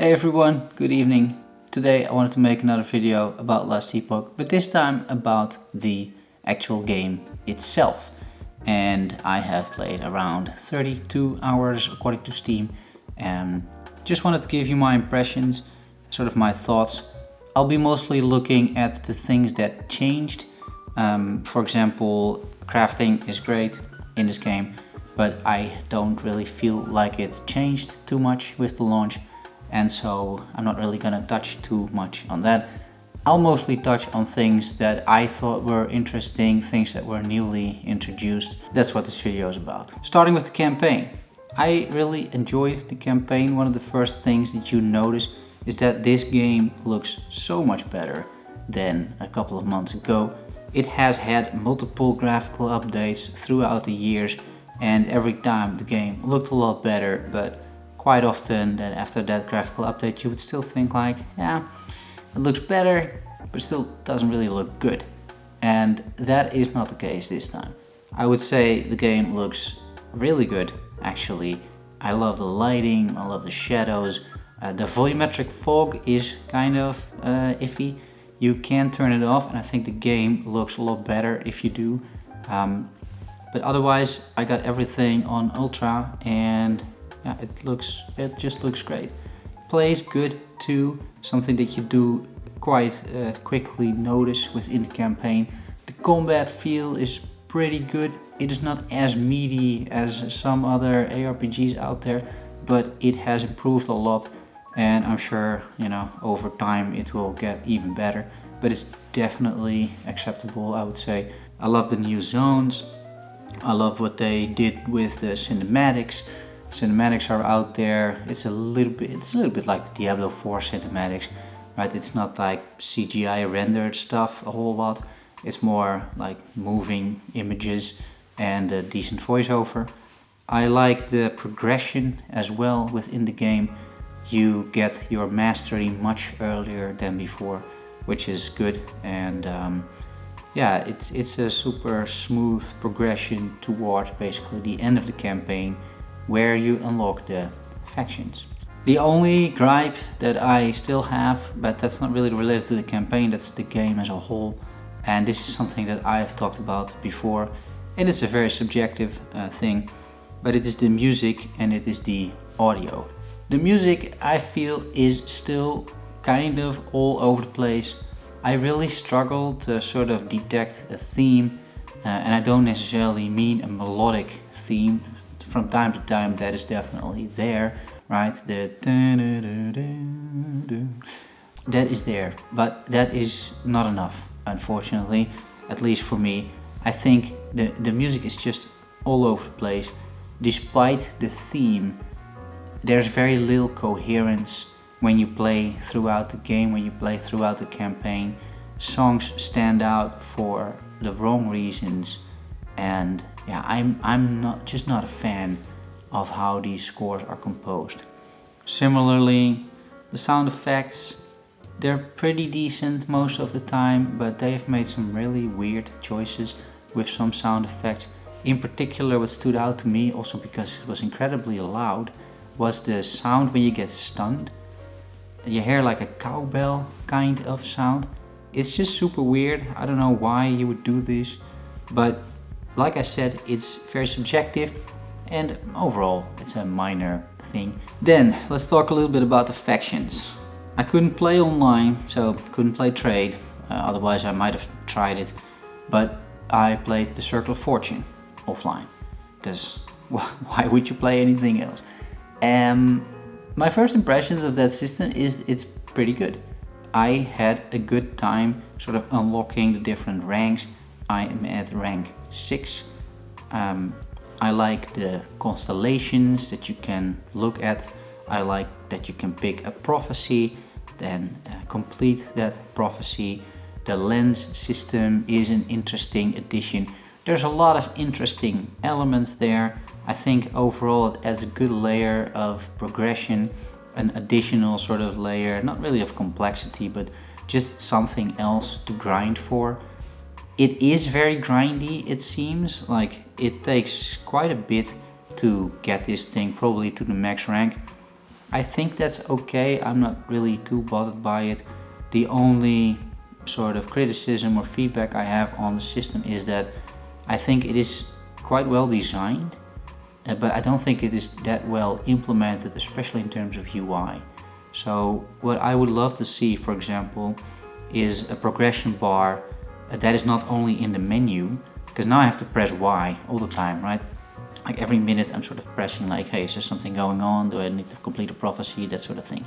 Hey everyone, good evening. Today I wanted to make another video about Last Epoch, but this time about the actual game itself. And I have played around 32 hours according to Steam, and just wanted to give you my impressions, sort of my thoughts. I'll be mostly looking at the things that changed. For example, crafting is great in this game, but I don't really feel like it changed too much with the launch. And so I'm not really gonna touch too much on that. I'll mostly touch on things that I thought were interesting, things that were newly introduced. That's what this video is about. Starting with the campaign. I really enjoyed the campaign. One of the first things that you notice is that this game looks so much better than a couple of months ago. It has had multiple graphical updates throughout the years, and every time the game looked a lot better, but quite often that after that graphical update you would still think like, yeah, it looks better, but still doesn't really look good. And that is not the case this time. I would say the game looks really good, actually. I love the lighting, I love the shadows. The volumetric fog is kind of iffy. You can turn it off, and I think the game looks a lot better if you do. But otherwise, I got everything on Ultra, and yeah, it just looks great. Plays good too, something that you do quite quickly notice within the campaign. The combat feel is pretty good. It is not as meaty as some other ARPGs out there, but it has improved a lot, and I'm sure, you know, over time it will get even better, but it's definitely acceptable, I would say. I love the new zones. I love what they did with the cinematics. Cinematics are out there. It's a little bit like the Diablo 4 cinematics, right? It's not like CGI rendered stuff a whole lot. It's more like moving images and a decent voiceover. I like the progression as well within the game. You get your mastery much earlier than before, which is good. And yeah, it's a super smooth progression towards basically the end of the campaign, where you unlock the factions. The only gripe that I still have, but that's not really related to the campaign, that's the game as a whole, and this is something that I've talked about before, and it's a very subjective thing, but it is the music and it is the audio. The music, I feel, is still kind of all over the place. I really struggle to sort of detect a theme, and I don't necessarily mean a melodic theme. From time to time that is definitely there, right? That is there, but that is not enough, unfortunately, at least for me. I think the music is just all over the place. Despite the theme, there's very little coherence when you play throughout the game, when you play throughout the campaign. Songs stand out for the wrong reasons, and yeah, I'm not a fan of how these scores are composed. Similarly, the sound effects, they're pretty decent most of the time, but they've made some really weird choices with some sound effects. In particular, what stood out to me, also because it was incredibly loud, was the sound when you get stunned. You hear like a cowbell kind of sound. It's just super weird. I don't know why you would do this, but like I said, it's very subjective, and overall it's a minor thing. Then let's talk a little bit about the factions. I couldn't play online, so couldn't play trade, otherwise I might have tried it, but I played the Circle of Fortune offline, because why would you play anything else? My first impressions of that system is it's pretty good. I had a good time sort of unlocking the different ranks. I am at rank 6. I like the constellations that you can look at. I like that you can pick a prophecy, then complete that prophecy. The lens system is an interesting addition. There's a lot of interesting elements there. I think overall it adds a good layer of progression, an additional sort of layer, not really of complexity, but just something else to grind for. It is very grindy, it seems. Like, it takes quite a bit to get this thing probably to the max rank. I think that's okay. I'm not really too bothered by it. The only sort of criticism or feedback I have on the system is that I think it is quite well designed, but I don't think it is that well implemented, especially in terms of UI. So what I would love to see, for example, is a progression bar that is not only in the menu, because now I have to press Y all the time, right? Like every minute I'm sort of pressing like, hey, is there something going on? Do I need to complete a prophecy? That sort of thing.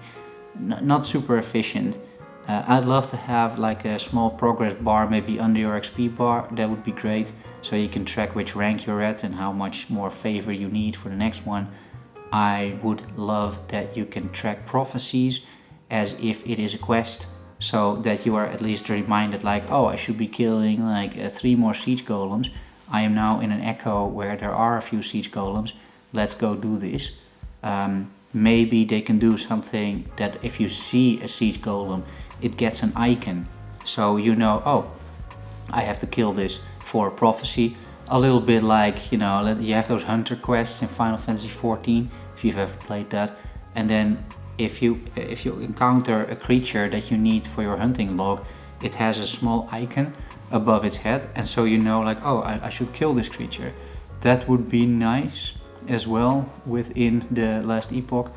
Not super efficient. I'd love to have like a small progress bar maybe under your XP bar. That would be great. So you can track which rank you're at and how much more favor you need for the next one. I would love that you can track prophecies as if it is a quest, so that you are at least reminded like, oh, I should be killing like 3 more siege golems. I am now in an echo where there are a few siege golems. Let's go do this. Maybe they can do something that if you see a siege golem, it gets an icon. So you know, oh, I have to kill this for a prophecy. A little bit like, you know, you have those hunter quests in Final Fantasy XIV, if you've ever played that. And then if you encounter a creature that you need for your hunting log, it has a small icon above its head, and so you know like, oh, I should kill this creature. That would be nice as well within the last epoch.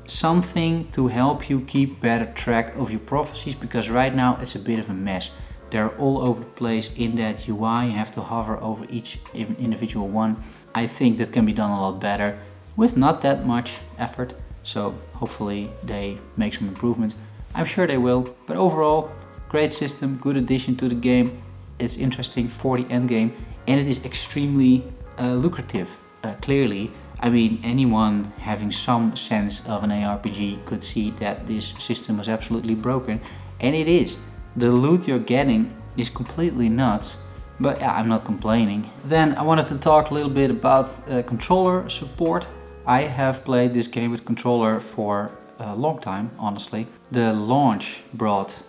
Something to help you keep better track of your prophecies, because right now it's a bit of a mess. They're all over the place in that UI. You have to hover over each individual one. I think that can be done a lot better with not that much effort. So hopefully they make some improvements. I'm sure they will, but overall, great system, good addition to the game. It's interesting for the endgame, and it is extremely lucrative, clearly. I mean, anyone having some sense of an ARPG could see that this system was absolutely broken, and it is. The loot you're getting is completely nuts, but yeah, I'm not complaining. Then I wanted to talk a little bit about controller support. I have played this game with controller for a long time, honestly. The launch brought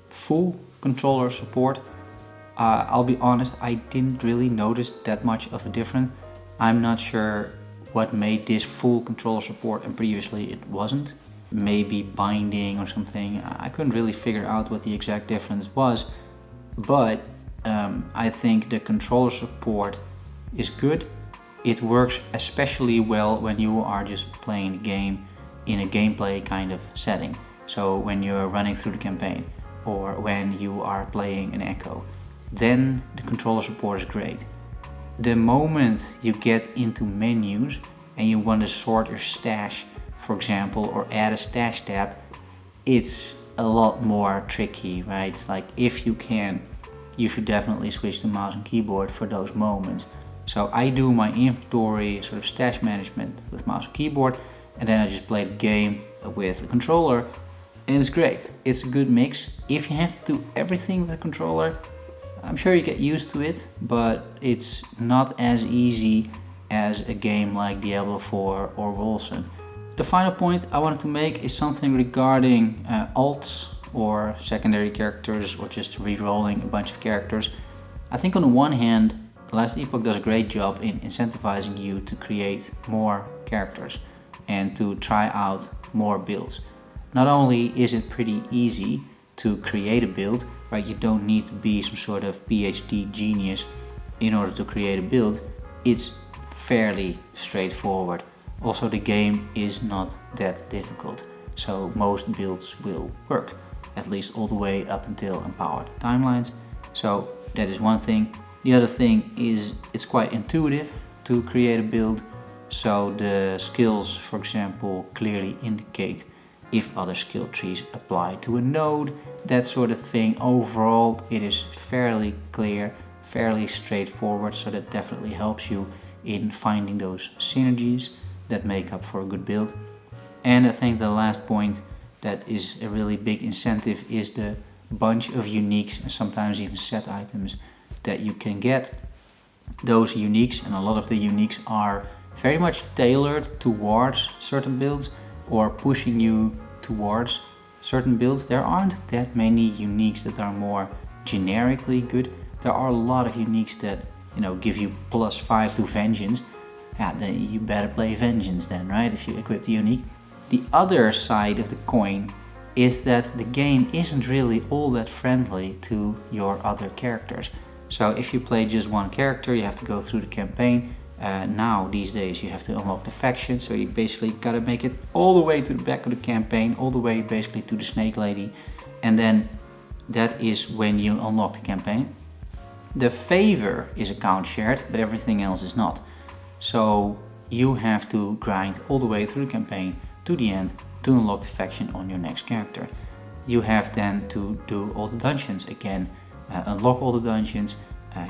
full controller support. I'll be honest, I didn't really notice that much of a difference. I'm not sure what made this full controller support and previously it wasn't. Maybe binding or something. I couldn't really figure out what the exact difference was, but I think the controller support is good. It works especially well when you are just playing the game in a gameplay kind of setting. So when you're running through the campaign or when you are playing an echo, then the controller support is great. The moment you get into menus and you want to sort your stash, for example, or add a stash tab, it's a lot more tricky, right? Like if you can, you should definitely switch to mouse and keyboard for those moments. So I do my inventory sort of stash management with mouse and keyboard, and then I just play the game with a controller, and it's great. It's a good mix. If you have to do everything with a controller, I'm sure you get used to it, but it's not as easy as a game like Diablo 4 or Wolcen. The final point I wanted to make is something regarding alts or secondary characters, or just re-rolling a bunch of characters. I think on the one hand, the last epoch does a great job in incentivizing you to create more characters and to try out more builds. Not only is it pretty easy to create a build, right? You don't need to be some sort of PhD genius in order to create a build. It's fairly straightforward. Also, the game is not that difficult, so most builds will work, at least all the way up until empowered timelines. So that is one thing. The other thing is it's quite intuitive to create a build, so the skills, for example, clearly indicate if other skill trees apply to a node, that sort of thing. Overall, it is fairly clear, fairly straightforward, so that definitely helps you in finding those synergies that make up for a good build. And I think the last point that is a really big incentive is the bunch of uniques and sometimes even set items that you can get. Those uniques, and a lot of the uniques are very much tailored towards certain builds or pushing you towards certain builds. There aren't that many uniques that are more generically good. There are a lot of uniques that, you know, give you +5 to vengeance. Yeah, then you better play vengeance then, right? If you equip the unique. The other side of the coin is that the game isn't really all that friendly to your other characters. So if you play just one character, you have to go through the campaign. Now, these days, you have to unlock the faction, so you basically gotta make it all the way to the back of the campaign, all the way basically to the Snake Lady, and then that is when you unlock the campaign. The favor is account shared, but everything else is not. So you have to grind all the way through the campaign to the end to unlock the faction on your next character. You have then to do all the dungeons again, unlock all the dungeons,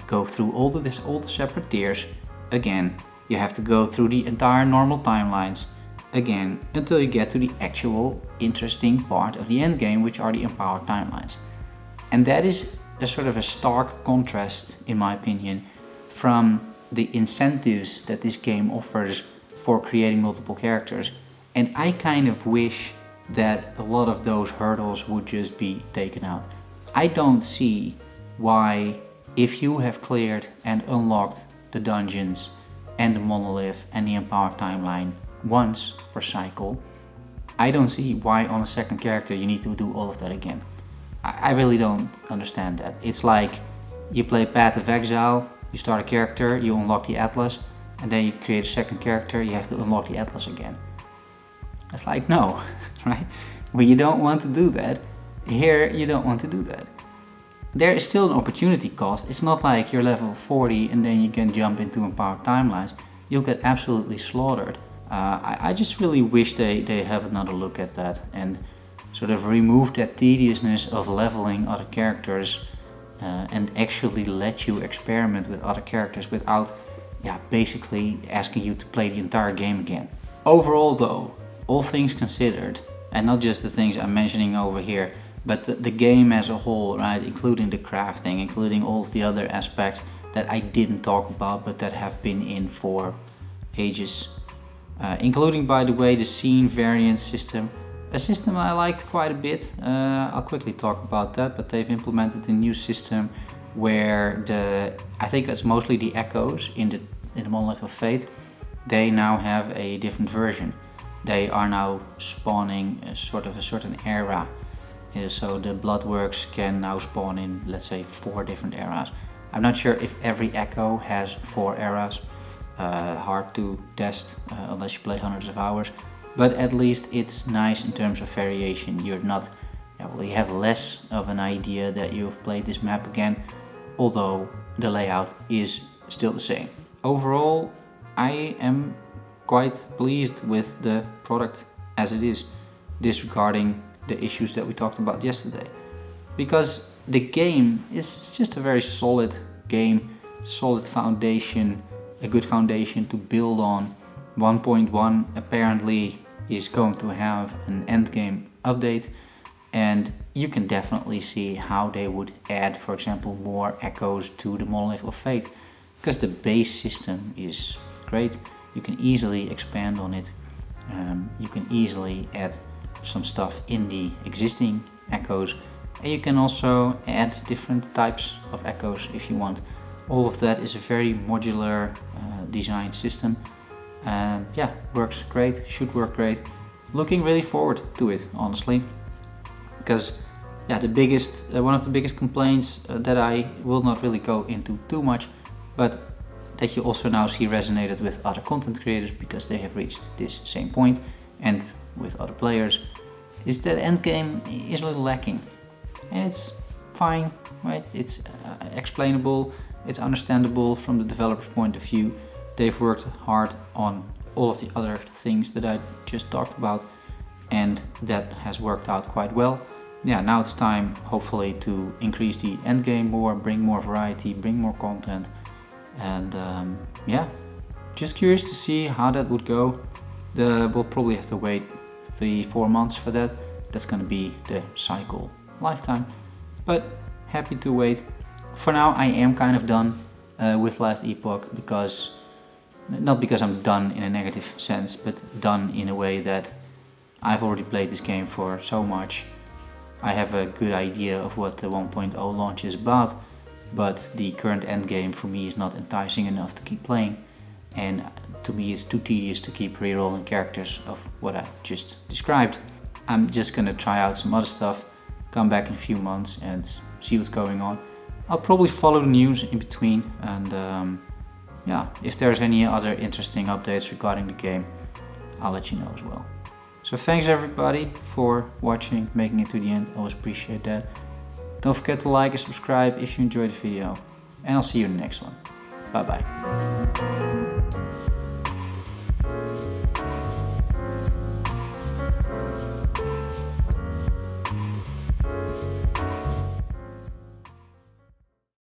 go through all the separate tiers. Again, you have to go through the entire normal timelines again until you get to the actual interesting part of the end game, which are the empowered timelines. And that is a sort of a stark contrast, in my opinion, from the incentives that this game offers for creating multiple characters. And I kind of wish that a lot of those hurdles would just be taken out. I don't see why, if you have cleared and unlocked the dungeons and the monolith and the empowered timeline once per cycle, I don't see why on a second character you need to do all of that again. I really don't understand that. It's like you play Path of Exile, you start a character, you unlock the Atlas, and then you create a second character, you have to unlock the Atlas again. It's like, no, right? Well, you don't want to do that. Here, you don't want to do that. There is still an opportunity cost. It's not like you're level 40 and then you can jump into empowered timelines. You'll get absolutely slaughtered. I just really wish they have another look at that and sort of remove that tediousness of leveling other characters and actually let you experiment with other characters without basically asking you to play the entire game again. Overall though, all things considered, and not just the things I'm mentioning over here, but the game as a whole, right, including the crafting, including all of the other aspects that I didn't talk about but that have been in for ages. Including, by the way, the scene variant system, a system I liked quite a bit. I'll quickly talk about that, but they've implemented a new system where I think it's mostly the echoes in the Monolith of Fate, they now have a different version. They are now spawning a certain era. So the Bloodworks can now spawn in, let's say, 4 different eras. I'm not sure if every echo has 4 eras. Hard to test unless you play hundreds of hours. But at least it's nice in terms of variation. You have less of an idea that you've played this map again, although the layout is still the same. Overall, I am quite pleased with the product as it is, disregarding the issues that we talked about yesterday, because the game is just a very solid game, solid foundation, a good foundation to build on. 1.1 apparently is going to have an endgame update, and you can definitely see how they would add, for example, more echoes to the Monolith of Fate, because the base system is great. You can easily expand on it. You can easily add some stuff in the existing echoes, and you can also add different types of echoes if you want. All of that is a very modular design system. Works great, should work great. Looking really forward to it, honestly, because one of the biggest complaints that I will not really go into too much, but that you also now see resonated with other content creators because they have reached this same point, and with other players, is that endgame is a little lacking. And it's fine, right? It's explainable, it's understandable from the developer's point of view. They've worked hard on all of the other things that I just talked about, and that has worked out quite well. Now it's time, hopefully, to increase the endgame more, bring more variety, bring more content, and just curious to see how that would go. We'll probably have to wait 3-4 months for that. That's gonna be the cycle lifetime, but happy to wait. For now, I am kind of done with Last Epoch, not because I'm done in a negative sense, but done in a way that I've already played this game for so much. I have a good idea of what the 1.0 launch is about, but the current endgame for me is not enticing enough to keep playing, and to me it's too tedious to keep rerolling characters of what I just described. I'm just gonna try out some other stuff, come back in a few months and see what's going on. I'll probably follow the news in between, and yeah, if there's any other interesting updates regarding the game, I'll let you know as well. So thanks everybody for watching, making it to the end. I always appreciate that. Don't forget to like and subscribe if you enjoyed the video, and I'll see you in the next one. Bye bye.